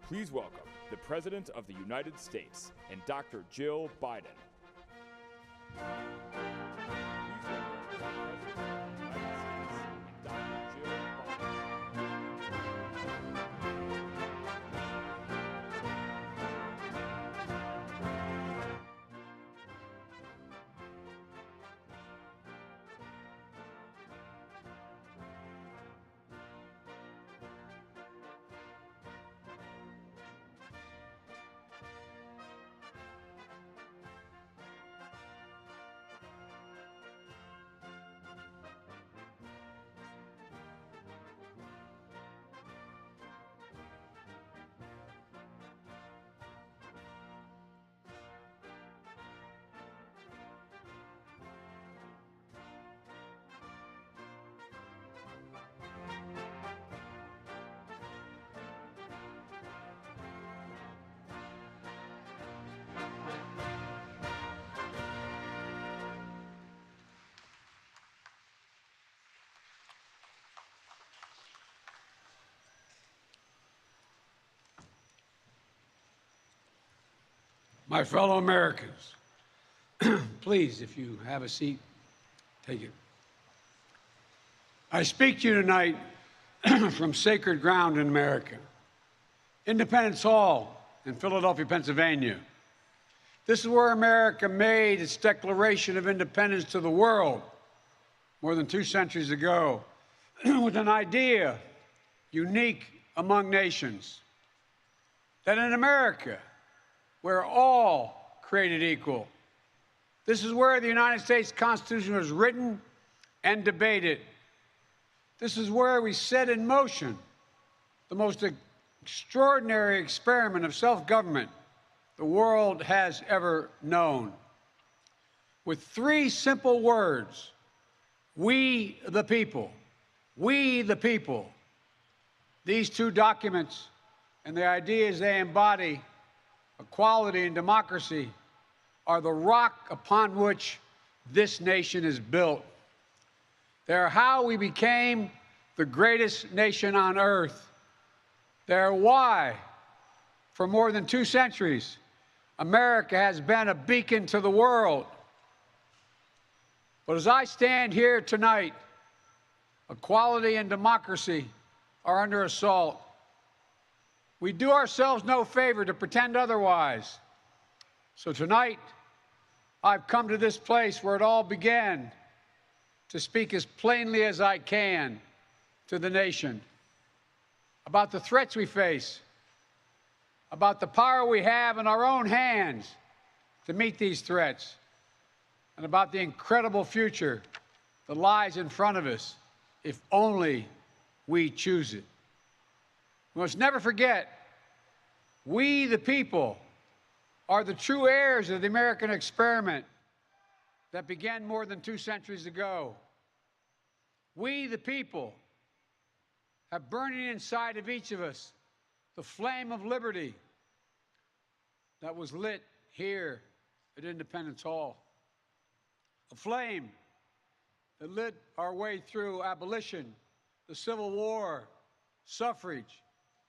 Please welcome the President of the United States and Dr. Jill Biden. My fellow Americans, please, if you have a seat, take it. I speak to you tonight from sacred ground in America, Independence Hall in Philadelphia, Pennsylvania. This is where America made its Declaration of Independence to the world more than 2 centuries ago with an idea unique among nations, that in America, we're all created equal. This is where the United States Constitution was written and debated. This is where we set in motion the most extraordinary experiment of self-government the world has ever known. With 3 simple words: we the people, we the people. These 2 documents and the ideas they embody, equality and democracy, are the rock upon which this nation is built. They are how we became the greatest nation on earth. They are why, for more than 2 centuries, America has been a beacon to the world. But as I stand here tonight, equality and democracy are under assault. We do ourselves no favor to pretend otherwise. So tonight, I've come to this place where it all began to speak as plainly as I can to the nation about the threats we face, about the power we have in our own hands to meet these threats, and about the incredible future that lies in front of us if only we choose it. We must never forget, we the people are the true heirs of the American experiment that began more than 2 centuries ago. We the people have burning inside of each of us the flame of liberty that was lit here at Independence Hall. A flame that lit our way through abolition, the Civil War, suffrage,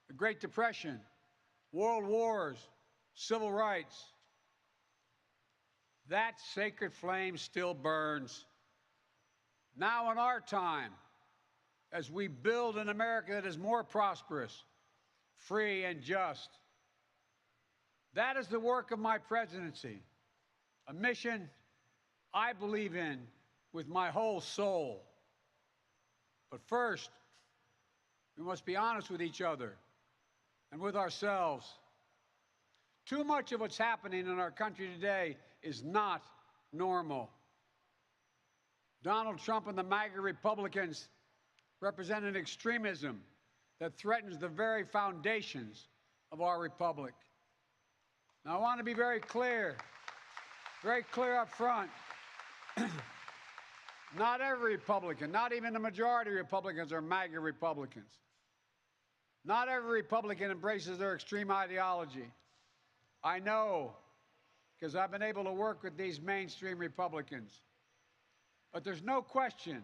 the Great Depression, world wars, civil rights. That sacred flame still burns. Now in our time, as we build an America that is more prosperous, free, and just. That is the work of my presidency, a mission I believe in with my whole soul. But first, we must be honest with each other and with ourselves. Too much of what's happening in our country today is not normal. Donald Trump and the MAGA Republicans represent an extremism that threatens the very foundations of our republic. Now, I want to be very clear up front. Not every Republican, not even the majority of Republicans, are MAGA Republicans. Not every Republican embraces their extreme ideology. I know because I've been able to work with these mainstream Republicans. But there's no question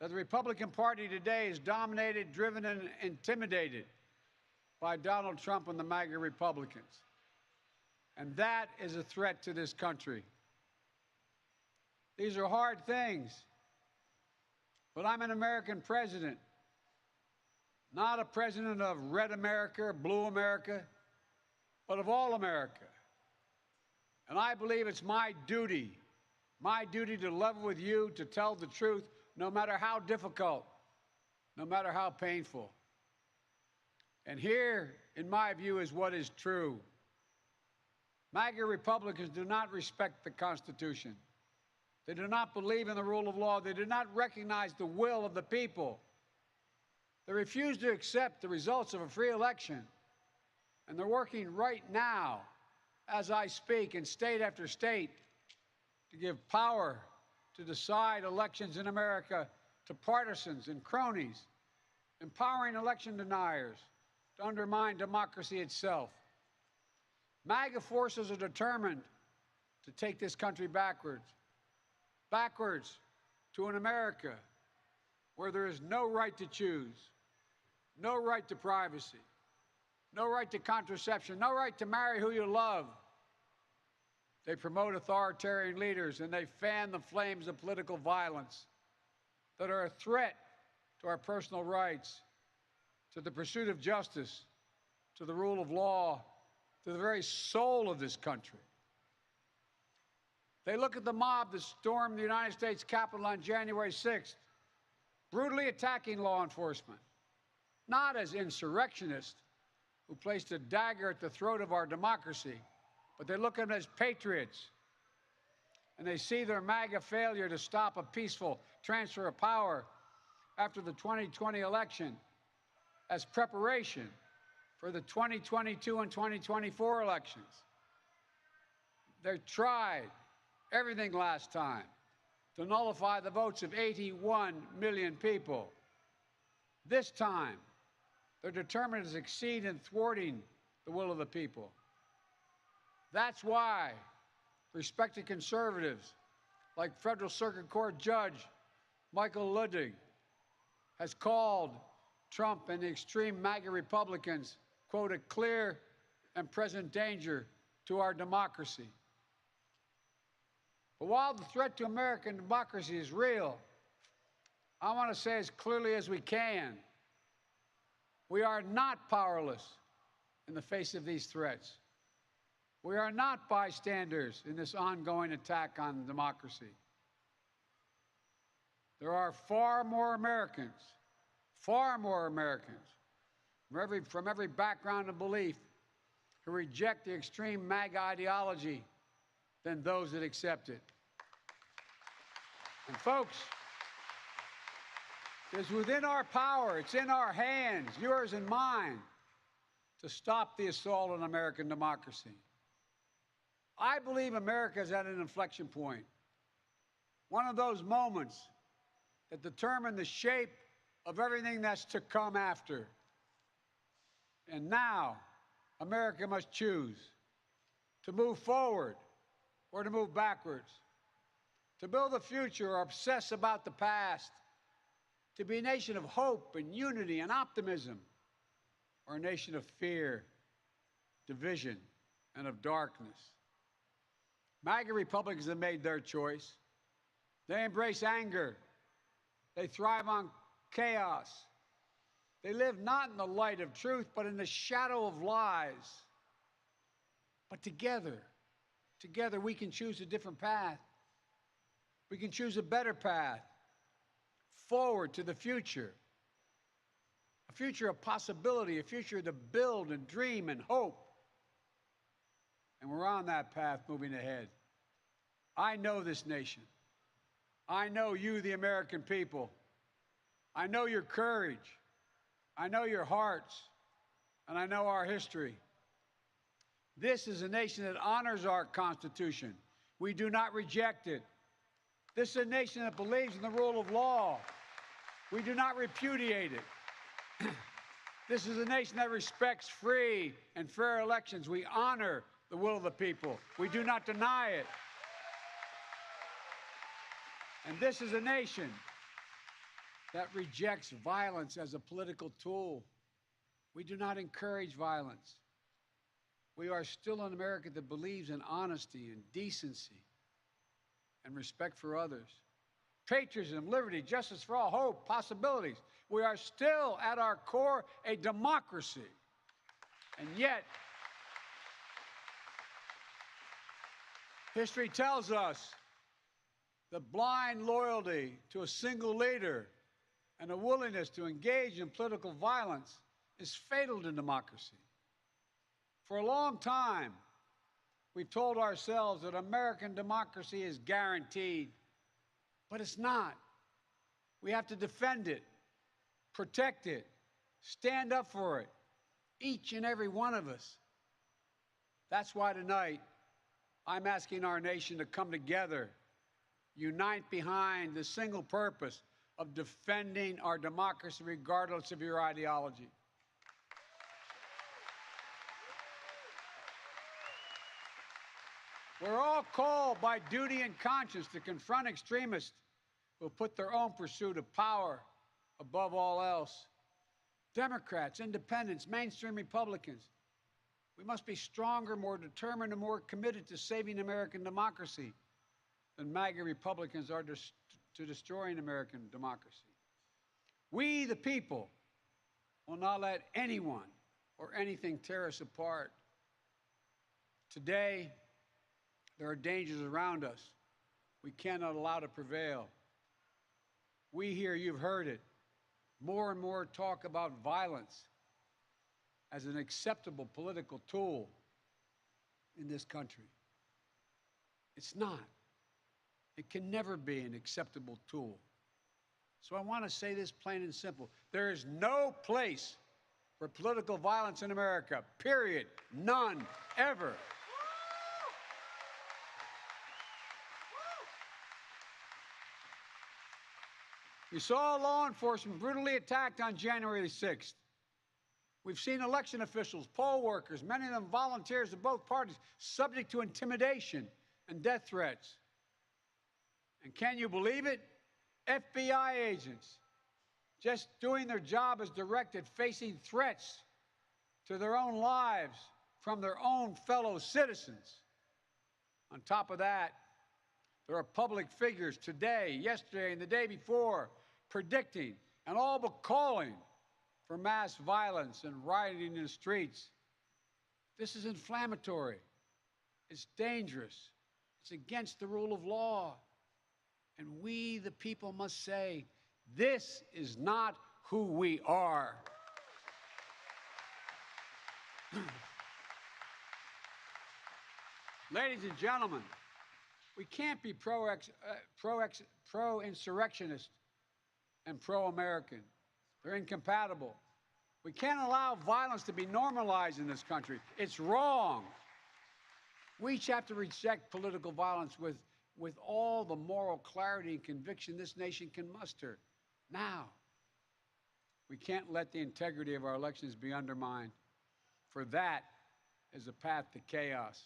that the Republican Party today is dominated, driven, and intimidated by Donald Trump and the MAGA Republicans. And that is a threat to this country. These are hard things, but I'm an American president, not a president of red America or blue America, but of all America. And I believe it's my duty to level with you, to tell the truth, no matter how difficult, no matter how painful. And here, in my view, is what is true. MAGA Republicans do not respect the Constitution. They do not believe in the rule of law. They do not recognize the will of the people. They refuse to accept the results of a free election. And they're working right now, as I speak, in state after state, to give power to decide elections in America to partisans and cronies, empowering election deniers to undermine democracy itself. MAGA forces are determined to take this country backwards to an America where there is no right to choose, no right to privacy, no right to contraception, no right to marry who you love. They promote authoritarian leaders, and they fan the flames of political violence that are a threat to our personal rights, to the pursuit of justice, to the rule of law, to the very soul of this country. They look at the mob that stormed the United States Capitol on January 6th, brutally attacking law enforcement, not as insurrectionists who placed a dagger at the throat of our democracy, but they look at them as patriots. And they see their MAGA failure to stop a peaceful transfer of power after the 2020 election as preparation for the 2022 and 2024 elections. They tried everything last time to nullify the votes of 81 million people. This time, they're determined to succeed in thwarting the will of the people. That's why respected conservatives like Federal Circuit Court Judge Michael Ludwig has called Trump and the extreme MAGA Republicans, quote, a clear and present danger to our democracy. But while the threat to American democracy is real, I want to say as clearly as we can, we are not powerless in the face of these threats. We are not bystanders in this ongoing attack on democracy. There are far more Americans from every background and belief who reject the extreme MAGA ideology than those that accept it. And folks, it's within our power, it's in our hands, yours and mine, to stop the assault on American democracy. I believe America is at an inflection point, one of those moments that determine the shape of everything that's to come after. And now, America must choose to move forward or to move backwards, to build a future or obsess about the past, to be a nation of hope and unity and optimism, or a nation of fear, division, and of darkness. MAGA Republicans have made their choice. They embrace anger. They thrive on chaos. They live not in the light of truth, but in the shadow of lies. But together we can choose a different path. We can choose a better path forward to the future. A future of possibility, a future to build and dream and hope. And we're on that path moving ahead. I know this nation. I know you, the American people. I know your courage. I know your hearts. And I know our history. This is a nation that honors our Constitution. We do not reject it. This is a nation that believes in the rule of law. We do not repudiate it. This is a nation that respects free and fair elections. We honor the will of the people. We do not deny it. And this is a nation that rejects violence as a political tool. We do not encourage violence. We are still an America that believes in honesty and decency and respect for others. Patriotism, liberty, justice for all, hope, possibilities. We are still, at our core, a democracy. And yet, history tells us that blind loyalty to a single leader and a willingness to engage in political violence is fatal to democracy. For a long time, we've told ourselves that American democracy is guaranteed, but it's not. We have to defend it, protect it, stand up for it, each and every one of us. That's why tonight, I'm asking our nation to come together, unite behind the single purpose of defending our democracy regardless of your ideology. We're all called by duty and conscience to confront extremists who put their own pursuit of power above all else. Democrats, independents, mainstream Republicans, we must be stronger, more determined, and more committed to saving American democracy than MAGA Republicans are to destroying American democracy. We, the people, will not let anyone or anything tear us apart. Today, there are dangers around us we cannot allow to prevail. We hear, you've heard it, more and more talk about violence as an acceptable political tool in this country. It's not. It can never be an acceptable tool. So I want to say this plain and simple. There is no place for political violence in America, period. None, ever. We saw law enforcement brutally attacked on January 6th. We've seen election officials, poll workers, many of them volunteers of both parties, subject to intimidation and death threats. And can you believe it? FBI agents, just doing their job as directed, facing threats to their own lives from their own fellow citizens. On top of that, there are public figures today, yesterday, and the day before predicting and all but calling for mass violence and rioting in the streets. This is inflammatory. It's dangerous. It's against the rule of law. And we, the people, must say, this is not who we are. Ladies and gentlemen, we can't be pro-insurrectionist and pro-American. They're incompatible. We can't allow violence to be normalized in this country. It's wrong. We each have to reject political violence with all the moral clarity and conviction this nation can muster. Now, we can't let the integrity of our elections be undermined, for that is a path to chaos.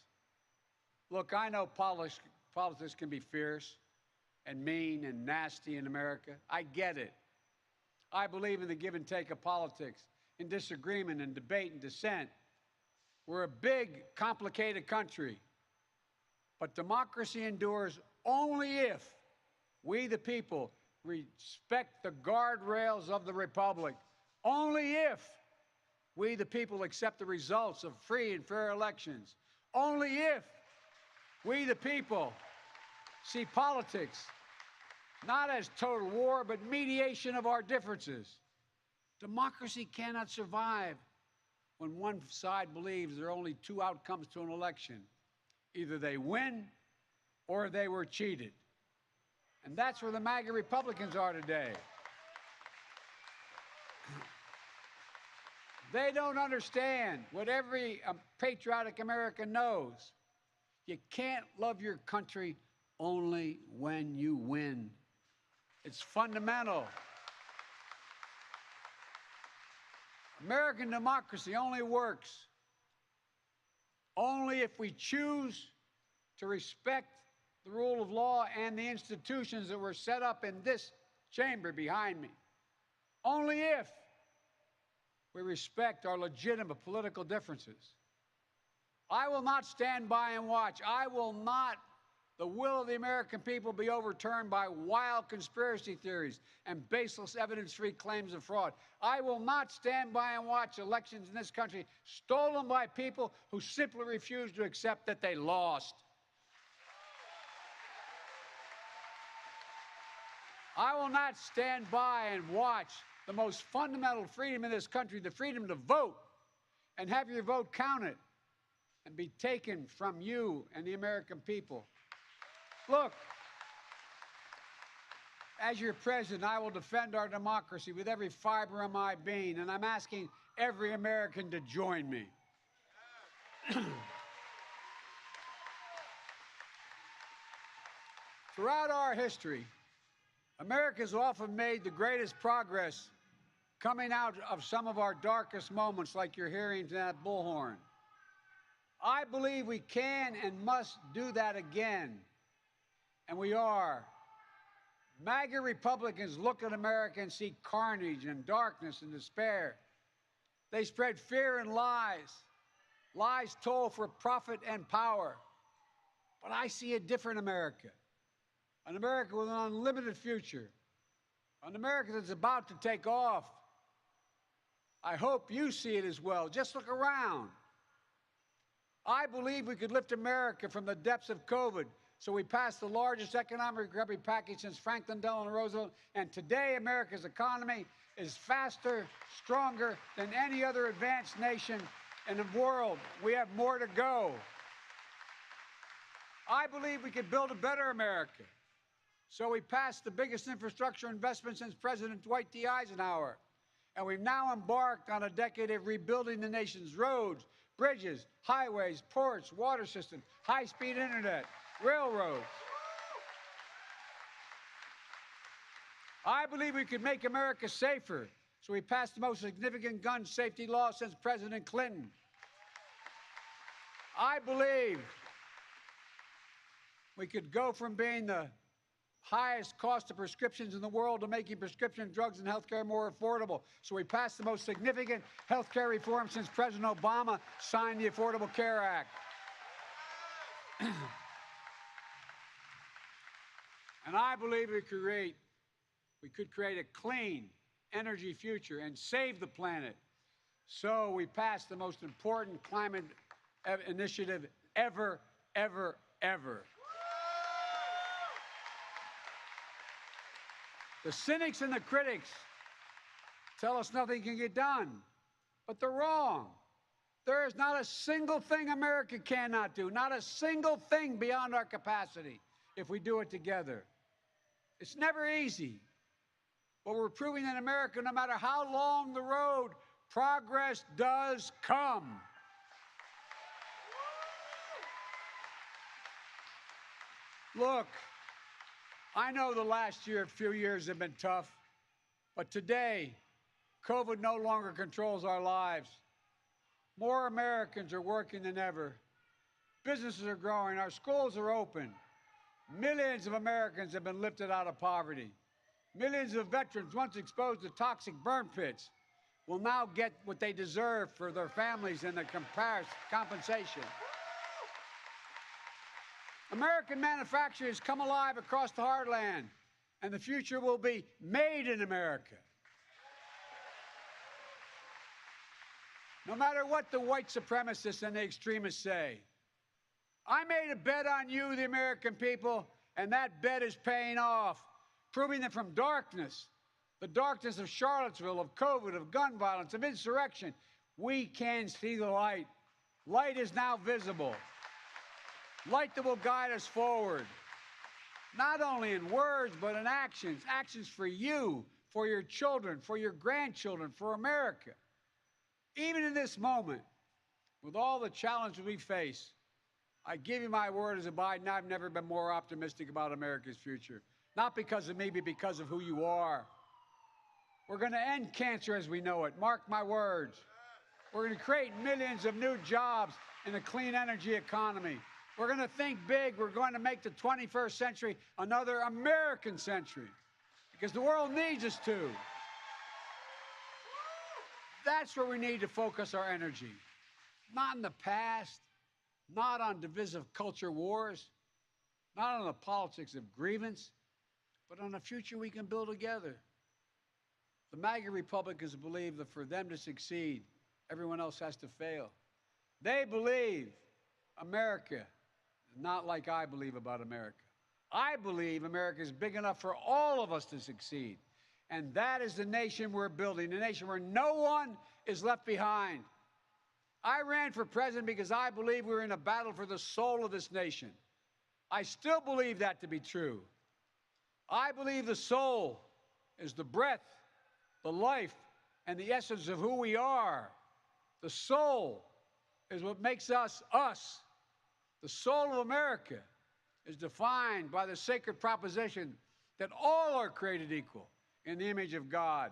Look, I know politics can be fierce and mean and nasty in America. I get it. I believe in the give and take of politics, in disagreement and debate and dissent. We're a big, complicated country. But democracy endures only if we, the people, respect the guardrails of the republic. Only if we, the people, accept the results of free and fair elections. Only if we, the people, see politics not as total war, but mediation of our differences. Democracy cannot survive when one side believes there are only two outcomes to an election. Either they win or they were cheated. And that's where the MAGA Republicans are today. They don't understand what every patriotic American knows. You can't love your country only when you win. It's fundamental. American democracy only works Only if we choose to respect the rule of law and the institutions that were set up in this chamber behind me. Only if we respect our legitimate political differences. I will not stand by and watch. I will not, the will of the American people, be overturned by wild conspiracy theories and baseless evidence-free claims of fraud. I will not stand by and watch elections in this country stolen by people who simply refuse to accept that they lost. I will not stand by and watch the most fundamental freedom in this country, the freedom to vote, and have your vote counted and be taken from you and the American people. Look, as your president, I will defend our democracy with every fiber of my being, and I'm asking every American to join me. Throughout our history, America's often made the greatest progress coming out of some of our darkest moments, like you're hearing to that bullhorn. I believe we can and must do that again, and we are. MAGA Republicans look at America and see carnage and darkness and despair. They spread fear and lies told for profit and power. But I see a different America, an America with an unlimited future, an America that's about to take off. I hope you see it as well. Just look around. I believe we could lift America from the depths of COVID, so we passed the largest economic recovery package since Franklin Delano Roosevelt, and today America's economy is faster, stronger than any other advanced nation in the world. We have more to go. I believe we could build a better America, so we passed the biggest infrastructure investment since President Dwight D. Eisenhower, and we've now embarked on a decade of rebuilding the nation's roads, bridges, highways, ports, water systems, high-speed internet, railroads. I believe we could make America safer, so we passed the most significant gun safety law since President Clinton. I believe we could go from being the highest cost of prescriptions in the world to making prescription drugs and health care more affordable. So we passed the most significant health care reform since President Obama signed the Affordable Care Act. And I believe we could create a clean energy future and save the planet. So we passed the most important climate initiative ever, ever, ever. The cynics and the critics tell us nothing can get done, but they're wrong. There is not a single thing America cannot do, not a single thing beyond our capacity if we do it together. It's never easy, but we're proving in America, no matter how long the road, progress does come. Look, I know the last few years have been tough, but today, COVID no longer controls our lives. More Americans are working than ever. Businesses are growing. Our schools are open. Millions of Americans have been lifted out of poverty. Millions of veterans once exposed to toxic burn pits will now get what they deserve for their families and the compensation. American manufacturing has come alive across the heartland, and the future will be made in America. No matter what the white supremacists and the extremists say, I made a bet on you, the American people, and that bet is paying off, proving that from darkness, the darkness of Charlottesville, of COVID, of gun violence, of insurrection, we can see the light. Light is now visible. Light that will guide us forward, not only in words, but in actions. Actions for you, for your children, for your grandchildren, for America. Even in this moment, with all the challenges we face, I give you my word as a Biden, I've never been more optimistic about America's future. Not because of me, but because of who you are. We're going to end cancer as we know it. Mark my words. We're going to create millions of new jobs in a clean energy economy. We're going to think big. We're going to make the 21st century another American century because the world needs us to. That's where we need to focus our energy. Not in the past, not on divisive culture wars, not on the politics of grievance, but on a future we can build together. The MAGA Republicans believe that for them to succeed, everyone else has to fail. They believe America is not like I believe about America. I believe America is big enough for all of us to succeed. And that is the nation we're building, a nation where no one is left behind. I ran for president because I believe we're in a battle for the soul of this nation. I still believe that to be true. I believe the soul is the breath, the life, and the essence of who we are. The soul is what makes us, us. The soul of America is defined by the sacred proposition that all are created equal in the image of God,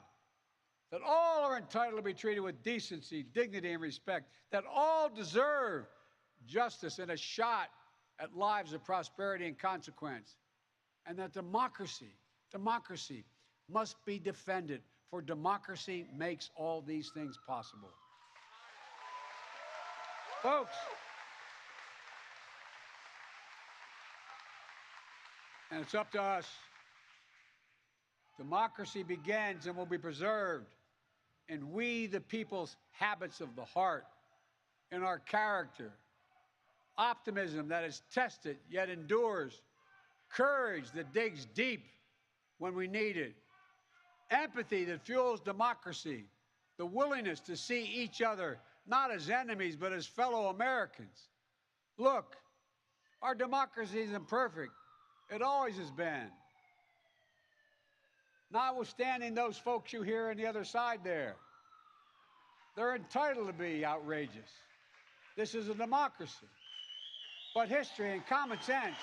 that all are entitled to be treated with decency, dignity, and respect, that all deserve justice and a shot at lives of prosperity and consequence, and that democracy must be defended, for democracy makes all these things possible. Folks, and it's up to us. Democracy begins and will be preserved in we, the people's habits of the heart, in our character, optimism that is tested yet endures, courage that digs deep when we need it, empathy that fuels democracy, the willingness to see each other not as enemies but as fellow Americans. Look, our democracy isn't perfect. It always has been. Notwithstanding those folks you hear on the other side there. They're entitled to be outrageous. This is a democracy. But history and common sense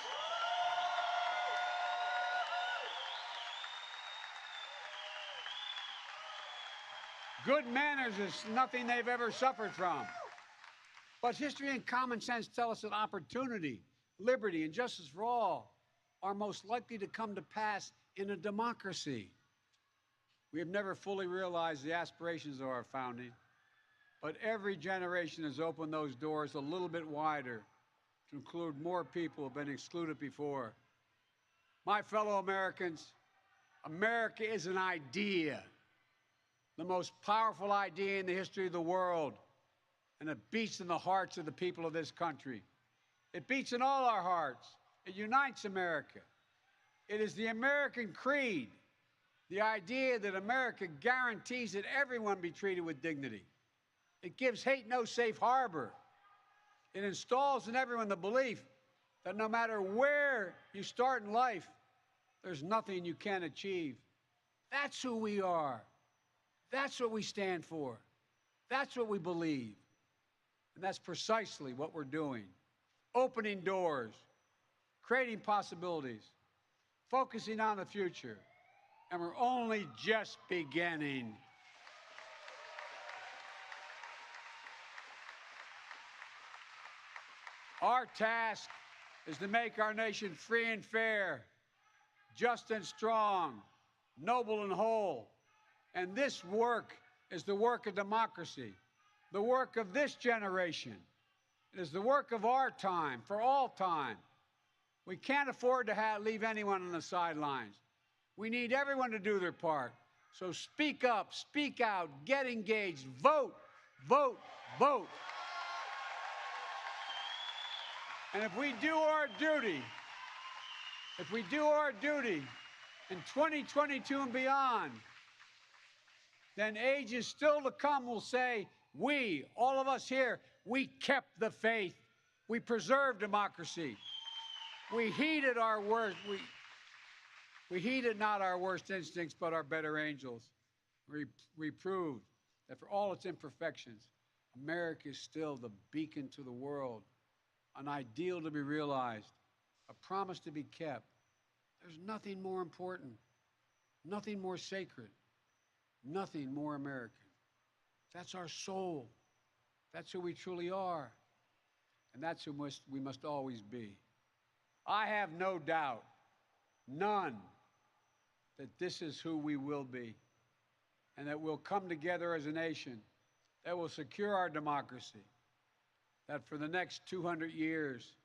good manners is nothing they've ever suffered from. But history and common sense tell us that opportunity, liberty, and justice for all are most likely to come to pass in a democracy. We have never fully realized the aspirations of our founding, but every generation has opened those doors a little bit wider to include more people who have been excluded before. My fellow Americans, America is an idea, the most powerful idea in the history of the world, and it beats in the hearts of the people of this country. It beats in all our hearts. It unites America. It is the American creed, the idea that America guarantees that everyone be treated with dignity. It gives hate no safe harbor. It installs in everyone the belief that no matter where you start in life, there's nothing you can't achieve. That's who we are. That's what we stand for. That's what we believe. And that's precisely what we're doing. Opening doors, creating possibilities, focusing on the future. And we're only just beginning. Our task is to make our nation free and fair, just and strong, noble and whole. And this work is the work of democracy, the work of this generation. It is the work of our time, for all time. We can't afford to leave anyone on the sidelines. We need everyone to do their part. So speak up, speak out, get engaged, vote, vote, vote. And if we do our duty in 2022 and beyond, then ages still to come will say, we, all of us here, we kept the faith. We preserved democracy. We heeded our worst. We heeded not our worst instincts, but our better angels. We proved that for all its imperfections, America is still the beacon to the world, an ideal to be realized, a promise to be kept. There's nothing more important, nothing more sacred, nothing more American. That's our soul. That's who we truly are. And that's who we must always be. I have no doubt, none, that this is who we will be, and that we'll come together as a nation that will secure our democracy, that for the next 200 years,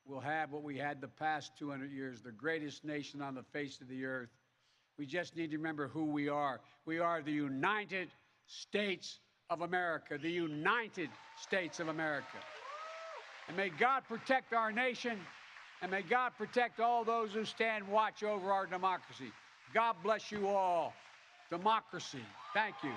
we'll have what we had the past 200 years, the greatest nation on the face of the earth. We just need to remember who we are. We are the United States of America, the United States of America. And may God protect our nation, and may God protect all those who stand watch over our democracy. God bless you all. Democracy. Thank you.